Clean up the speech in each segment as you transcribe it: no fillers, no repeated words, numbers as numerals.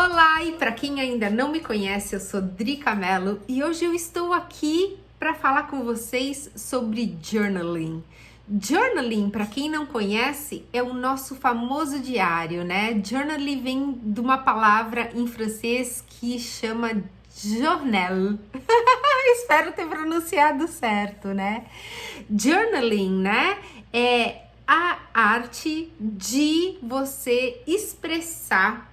Olá, e para quem ainda não me conhece, eu sou Drica Mello e hoje eu estou aqui para falar com vocês sobre journaling. Journaling, para quem não conhece, é o nosso famoso diário, né? Journaling vem de uma palavra em francês que chama journal. Espero ter pronunciado certo, né? Journaling, né? É a arte de você expressar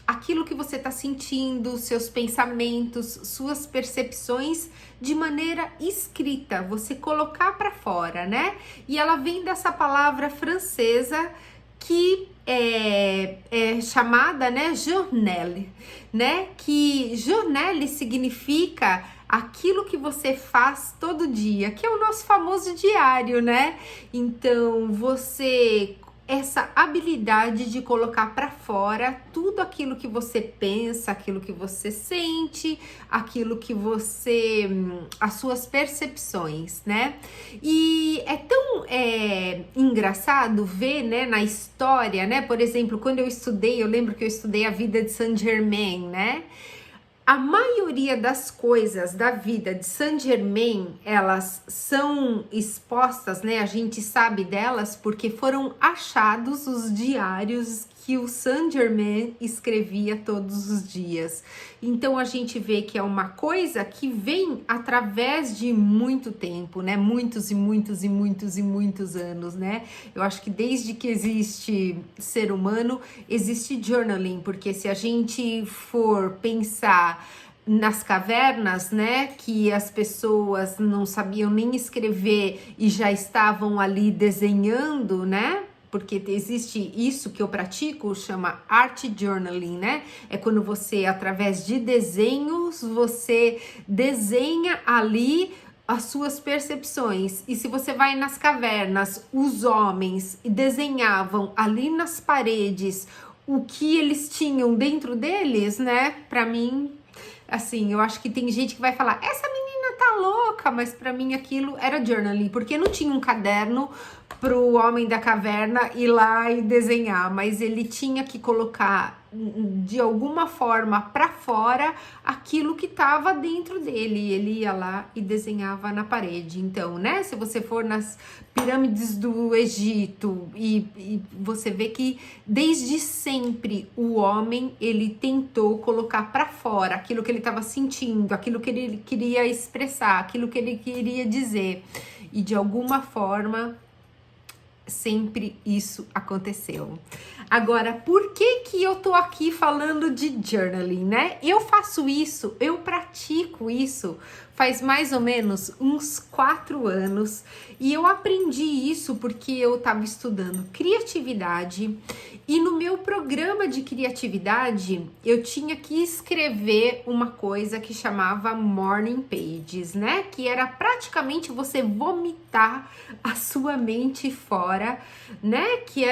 aquilo que você está sentindo, seus pensamentos, suas percepções de maneira escrita, você colocar para fora, né? E ela vem dessa palavra francesa que é chamada, né, journal, né? Que journal significa aquilo que você faz todo dia, que é o nosso famoso diário, né? Então, essa habilidade de colocar para fora tudo aquilo que você pensa, aquilo que você sente, aquilo que as suas percepções, né? E é tão engraçado ver, né, na história, né? Por exemplo, quando eu lembro que eu estudei a vida de Saint-Germain, né? A maioria das coisas da vida de Saint-Germain, elas são expostas, né? A gente sabe delas porque foram achados os diários que o Saint-Germain escrevia todos os dias. Então a gente vê que é uma coisa que vem através de muito tempo, né? Muitos e muitos e muitos e muitos anos, né? Eu acho que desde que existe ser humano, existe journaling, porque se a gente for pensar nas cavernas, né, que as pessoas não sabiam nem escrever e já estavam ali desenhando, né? Porque existe isso que eu pratico, chama art journaling, né? É quando você, através de desenhos, você desenha ali as suas percepções. E se você vai nas cavernas, os homens desenhavam ali nas paredes o que eles tinham dentro deles, né? Para mim, assim, eu acho que tem gente que vai falar, essa menina tá louca, mas para mim aquilo era journaling, porque não tinha um caderno pro homem da caverna ir lá e desenhar, mas ele tinha que colocar de alguma forma para fora aquilo que estava dentro dele. Ele ia lá e desenhava na parede. Então, né, se você for nas pirâmides do Egito e você vê que desde sempre o homem, ele tentou colocar para fora aquilo que ele estava sentindo, aquilo que ele queria expressar, aquilo que ele queria dizer, e de alguma forma sempre isso aconteceu. Agora, por que eu tô aqui falando de journaling, né? Eu faço isso, eu pratico isso faz mais ou menos uns 4 anos e eu aprendi isso porque eu tava estudando criatividade e no meu programa de criatividade eu tinha que escrever uma coisa que chamava morning pages, né? Que era praticamente você vomitar a sua mente fora, né? Que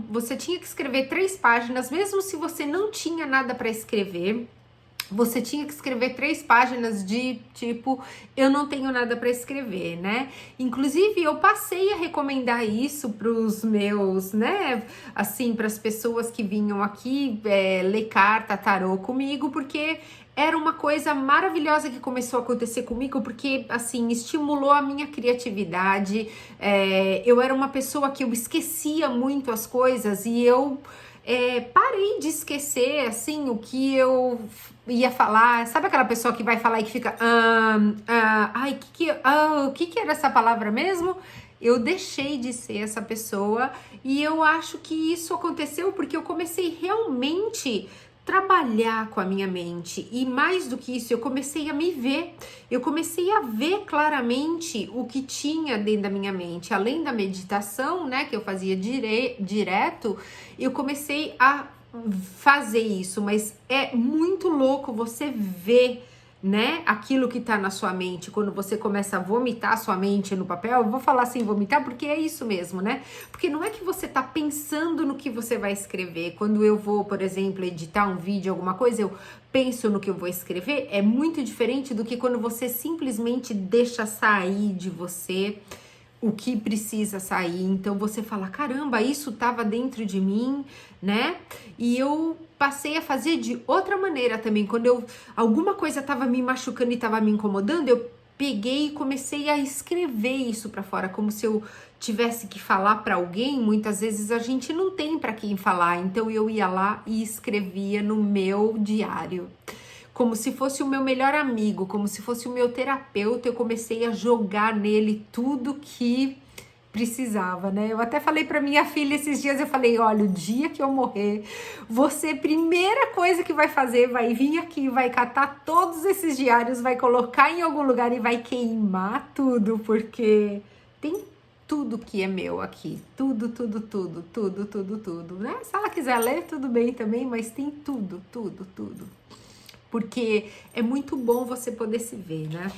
você tinha que escrever 3 páginas, mesmo se você não tinha nada para escrever. Você tinha que escrever 3 páginas de tipo, eu não tenho nada para escrever, né? Inclusive, eu passei a recomendar isso para os meus, né? Assim, para as pessoas que vinham aqui ler carta, tarô comigo, porque era uma coisa maravilhosa que começou a acontecer comigo, porque, assim, estimulou a minha criatividade. Eu era uma pessoa que eu esquecia muito as coisas e eu parei de esquecer, assim, o que eu ia falar. Sabe aquela pessoa que vai falar e que fica ai, o que era essa palavra mesmo? Eu deixei de ser essa pessoa e eu acho que isso aconteceu porque eu comecei realmente trabalhar com a minha mente e mais do que isso, eu comecei a me ver, eu comecei a ver claramente o que tinha dentro da minha mente, além da meditação, né, que eu fazia direto, eu comecei a fazer isso, mas é muito louco você ver, né, aquilo que tá na sua mente, quando você começa a vomitar a sua mente no papel. Eu vou falar assim, vomitar, porque é isso mesmo, né? Porque não é que você tá pensando no que você vai escrever. Quando eu vou, por exemplo, editar um vídeo, alguma coisa, eu penso no que eu vou escrever. É muito diferente do que quando você simplesmente deixa sair de você o que precisa sair. Então você fala, caramba, isso estava dentro de mim, né? E eu passei a fazer de outra maneira também. Quando alguma coisa estava me machucando e estava me incomodando, eu peguei e comecei a escrever isso para fora, como se eu tivesse que falar para alguém. Muitas vezes a gente não tem para quem falar, então eu ia lá e escrevia no meu diário. Como se fosse o meu melhor amigo, como se fosse o meu terapeuta, eu comecei a jogar nele tudo que precisava, né? Eu até falei para minha filha esses dias, eu falei, olha, o dia que eu morrer, você, primeira coisa que vai fazer, vai vir aqui, vai catar todos esses diários, vai colocar em algum lugar e vai queimar tudo, porque tem tudo que é meu aqui, tudo, né? Se ela quiser ler, tudo bem também, mas tem tudo. Porque é muito bom você poder se ver, né?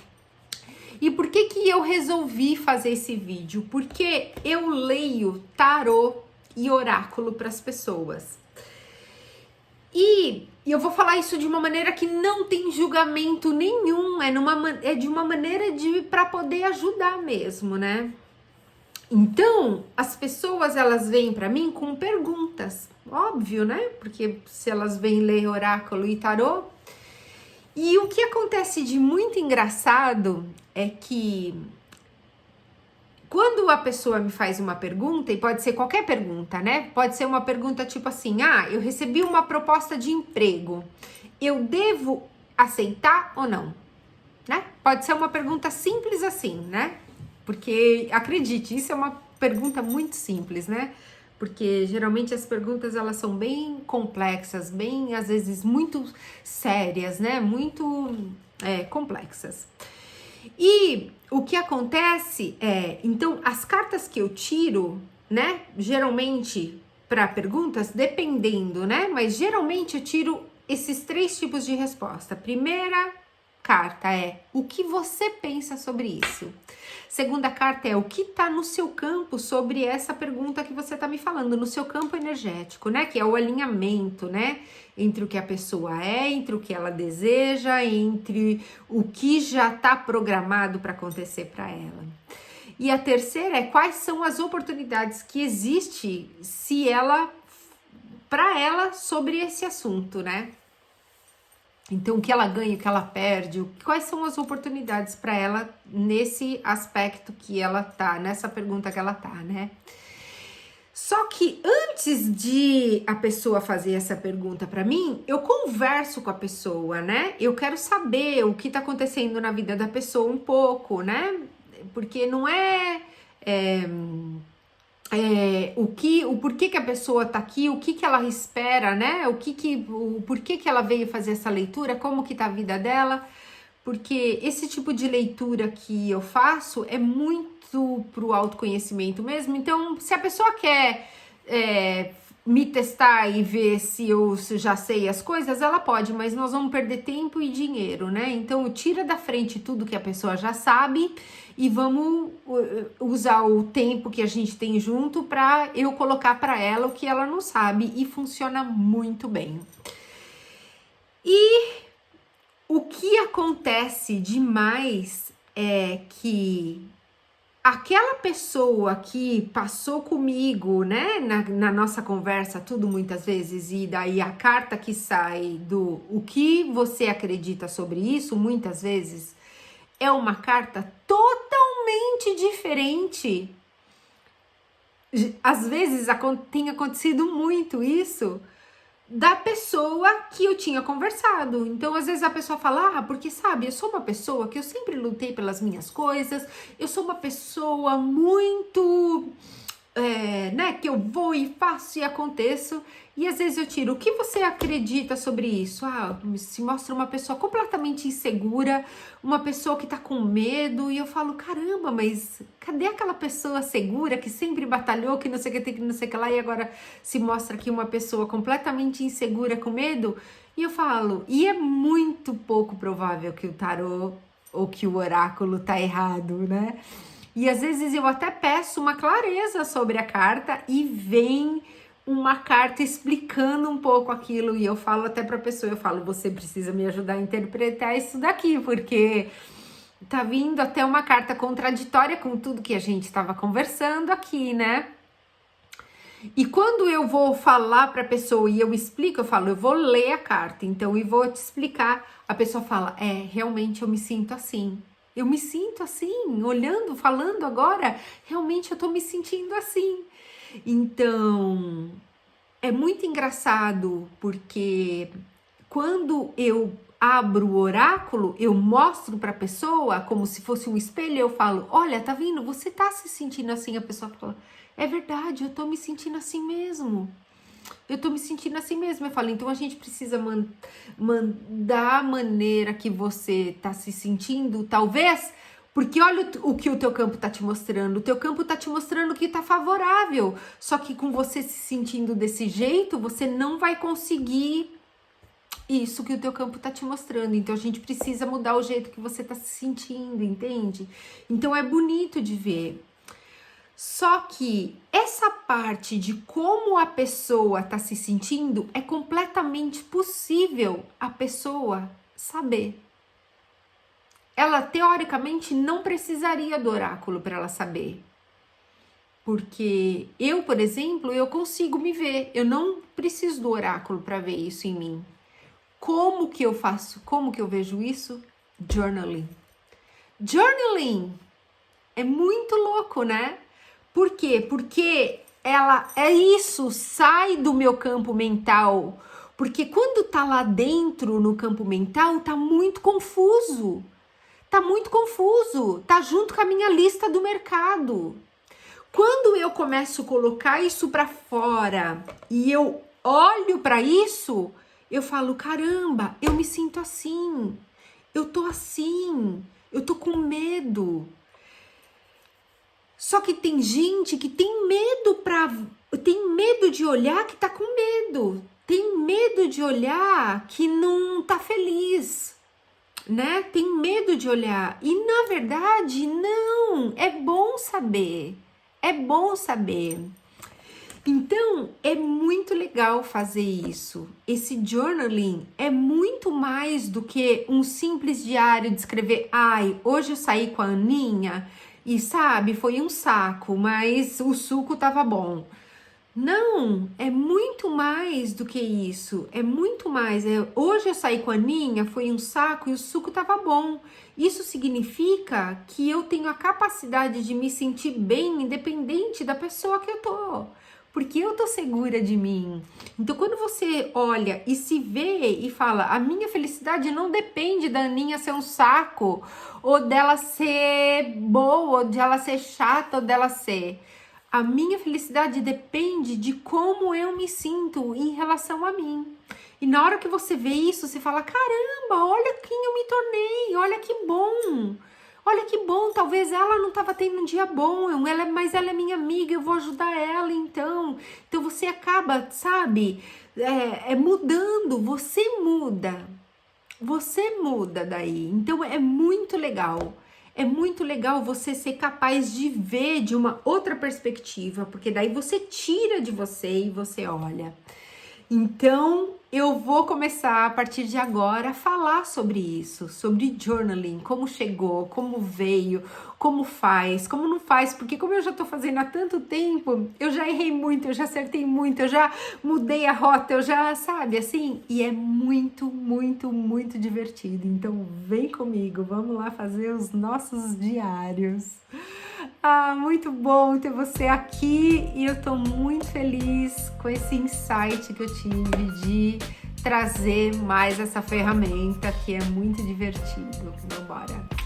E por que que eu resolvi fazer esse vídeo? Porque eu leio tarô e oráculo para as pessoas. E eu vou falar isso de uma maneira que não tem julgamento nenhum, é de uma maneira para poder ajudar mesmo, né? Então, as pessoas, elas vêm para mim com perguntas, óbvio, né? Porque se elas vêm ler oráculo e tarô. E o que acontece de muito engraçado é que quando a pessoa me faz uma pergunta, e pode ser qualquer pergunta, né? Pode ser uma pergunta tipo assim, eu recebi uma proposta de emprego, eu devo aceitar ou não? Né? Pode ser uma pergunta simples assim, né? Porque, acredite, isso é uma pergunta muito simples, né? Porque geralmente as perguntas elas são bem complexas, bem às vezes muito sérias, né? Muito complexas. E o que acontece então as cartas que eu tiro, né? Geralmente para perguntas, dependendo, né? Mas geralmente eu tiro esses 3 tipos de resposta. Primeira carta é o que você pensa sobre isso. Segunda carta é o que tá no seu campo sobre essa pergunta que você tá me falando, no seu campo energético, né? Que é o alinhamento, né? Entre o que a pessoa é, entre o que ela deseja, entre o que já tá programado para acontecer para ela. E a terceira é quais são as oportunidades que existe para ela sobre esse assunto, né? Então, o que ela ganha, o que ela perde, quais são as oportunidades para ela nesse aspecto que ela tá, nessa pergunta que ela tá, né? Só que antes de a pessoa fazer essa pergunta para mim, eu converso com a pessoa, né? Eu quero saber o que tá acontecendo na vida da pessoa um pouco, né? Porque não o porquê que a pessoa tá aqui, o que ela espera, né? O porquê que ela veio fazer essa leitura, como que tá a vida dela, porque esse tipo de leitura que eu faço é muito pro autoconhecimento mesmo. Então, se a pessoa quer me testar e ver se eu já sei as coisas, ela pode, mas nós vamos perder tempo e dinheiro, né? Então, tira da frente tudo que a pessoa já sabe e vamos usar o tempo que a gente tem junto para eu colocar para ela o que ela não sabe, e funciona muito bem. E o que acontece demais é que aquela pessoa que passou comigo, né, na nossa conversa, tudo muitas vezes, e daí a carta que sai do o que você acredita sobre isso, muitas vezes, é uma carta totalmente diferente. Às vezes tem acontecido muito isso da pessoa que eu tinha conversado. Então, às vezes a pessoa fala, porque sabe, eu sou uma pessoa que eu sempre lutei pelas minhas coisas, eu sou uma pessoa muito, né, que eu vou e faço e aconteço. E às vezes eu tiro, o que você acredita sobre isso? Se mostra uma pessoa completamente insegura, uma pessoa que tá com medo, e eu falo, caramba, mas cadê aquela pessoa segura que sempre batalhou, que não sei o que, não sei o que lá, e agora se mostra aqui uma pessoa completamente insegura, com medo? E eu falo, e é muito pouco provável que o tarô ou que o oráculo tá errado, né? E às vezes eu até peço uma clareza sobre a carta e vem uma carta explicando um pouco aquilo, e eu falo até para a pessoa, eu falo, você precisa me ajudar a interpretar isso daqui, porque tá vindo até uma carta contraditória com tudo que a gente estava conversando aqui, né? E quando eu vou falar para a pessoa e eu explico, eu falo, eu vou ler a carta, então e vou te explicar. A pessoa fala, realmente eu me sinto assim. Eu me sinto assim, olhando, falando agora, realmente eu tô me sentindo assim. Então, é muito engraçado, porque quando eu abro o oráculo, eu mostro para a pessoa como se fosse um espelho, eu falo, olha, tá vendo? Você tá se sentindo assim? A pessoa fala, é verdade, eu tô me sentindo assim mesmo. Eu tô me sentindo assim mesmo. Eu falo, então a gente precisa mandar a maneira que você tá se sentindo, talvez, porque olha o que o teu campo tá te mostrando. O teu campo tá te mostrando que tá favorável. Só que com você se sentindo desse jeito, você não vai conseguir isso que o teu campo tá te mostrando. Então a gente precisa mudar o jeito que você tá se sentindo, entende? Então é bonito de ver. Só que essa parte de como a pessoa tá se sentindo é completamente possível a pessoa saber. Ela teoricamente não precisaria do oráculo para ela saber. Porque eu, por exemplo, eu consigo me ver. Eu não preciso do oráculo para ver isso em mim. Como que eu faço? Como que eu vejo isso? Journaling. Journaling é muito louco, né? Por quê? Porque ela é isso, sai do meu campo mental. Porque quando tá lá dentro no campo mental, tá muito confuso. Tá muito confuso. Tá junto com a minha lista do mercado. Quando eu começo a colocar isso para fora e eu olho para isso, eu falo, caramba, eu me sinto assim. Eu tô assim. Eu tô com medo. Só que tem gente que tem medo de olhar que tá com medo. Tem medo de olhar que não tá feliz, né? Tem medo de olhar. E na verdade, não. É bom saber. É bom saber. Então, é muito legal fazer isso. Esse journaling é muito mais do que um simples diário de escrever, hoje eu saí com a Aninha e sabe, foi um saco, mas o suco tava bom. Não, é muito mais do que isso. É muito mais. Hoje eu saí com a Aninha, foi um saco e o suco tava bom. Isso significa que eu tenho a capacidade de me sentir bem, independente da pessoa que eu tô. Porque eu tô segura de mim. Então, quando você olha e se vê e fala, a minha felicidade não depende da Aninha ser um saco, ou dela ser boa, ou dela ser chata, ou dela ser... A minha felicidade depende de como eu me sinto em relação a mim. E na hora que você vê isso, você fala, caramba, olha quem eu me tornei, olha que bom. Olha que bom, talvez ela não estava tendo um dia bom, mas ela é minha amiga, eu vou ajudar ela então. Então você acaba, sabe, mudando, você muda daí. Então é muito legal. É muito legal você ser capaz de ver de uma outra perspectiva, porque daí você tira de você e você olha. Então, eu vou começar a partir de agora a falar sobre isso, sobre journaling, como chegou, como veio, como faz, como não faz, porque como eu já tô fazendo há tanto tempo, eu já errei muito, eu já acertei muito, eu já mudei a rota, eu já, sabe, assim, e é muito, muito, muito divertido. Então, vem comigo, vamos lá fazer os nossos diários. Muito bom ter você aqui e eu tô muito feliz com esse insight que eu tive de trazer mais essa ferramenta que é muito divertido. Vambora!